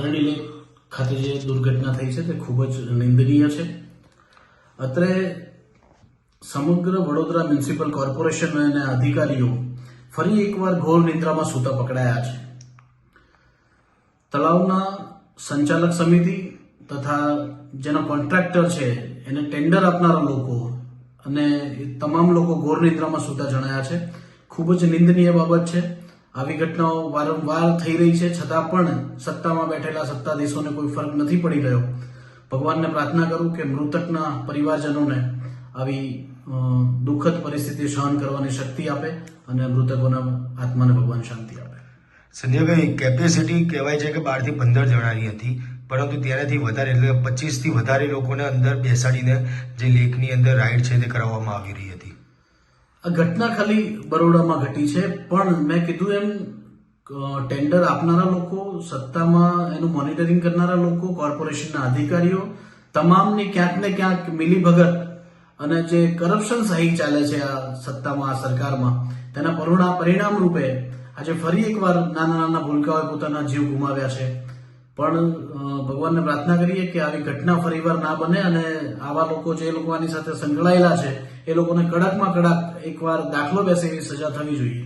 Arani lake ખાતે જે દુર્ઘટના થઈ છે તે ખૂબ જ નિંદનીય છે. અત્રે સમગ્ર વડોદરા મ્યુનિસિપલ કોર્પોરેશન અને અધિકારીઓ ફરી એકવાર ઘોર નિદ્રામાં સૂતા પકડાયા છે. તળાવના સંચાલક સમિતિ તથા જેના કોન્ટ્રાક્ટર છે એને ટેન્ડર આપનારા લોકો અને તમામ લોકો ઘોર નિદ્રામાં સૂતા જણાયા છે. ખૂબ જ નિંદનીય બાબત છે. આવી ઘટનાઓ વારંવાર થઈ રહી છે, છતાં પણ સત્તામાં બેઠેલા સત્તાધીશોને કોઈ ફરક નથી પડી રહ્યો. ભગવાનને પ્રાર્થના કરું કે મૃતકના પરિવારજનોને આવી દુઃખદ પરિસ્થિતિ સહન કરવાની શક્તિ આપે અને મૃતકોના આત્માને ભગવાન શાંતિ આપે. સંજયભાઈ, કેપેસિટી કહેવાય છે કે 12 થી 15 જણાની હતી, પરંતુ તેનાથી વધારે એટલે 25 થી વધારે લોકોને અંદર બેસાડીને જે લેકની અંદર રાઈડ છે તે કરાવવામાં આવી રહી હતી. આ ઘટના ખાલી બરોડામાં ઘટી છે, પણ મેં કીધું એમ ટેન્ડર આપનારા લોકો, સત્તામાં એનું મોનિટરિંગ કરનારા લોકો, કોર્પોરેશનના અધિકારીઓ તમામની ક્યાંક ને ક્યાંક મિલીભગત અને જે કરપ્શન સહી ચાલે છે આ સત્તામાં, આ સરકારમાં, તેના પરિણામ રૂપે આજે ફરી એકવાર નાના નાના ભૂલકાઓએ પોતાના જીવ ગુમાવ્યા છે. પણ ભગવાનને પ્રાર્થના કરીએ કે આવી ઘટના ફરીવાર ના બને અને આવા લોકો જે લોકો આની સાથે સંકળાયેલા છે એ લોકોને કડકમાં કડક એકવાર દાખલો બેસે એવી સજા થવી જોઈએ.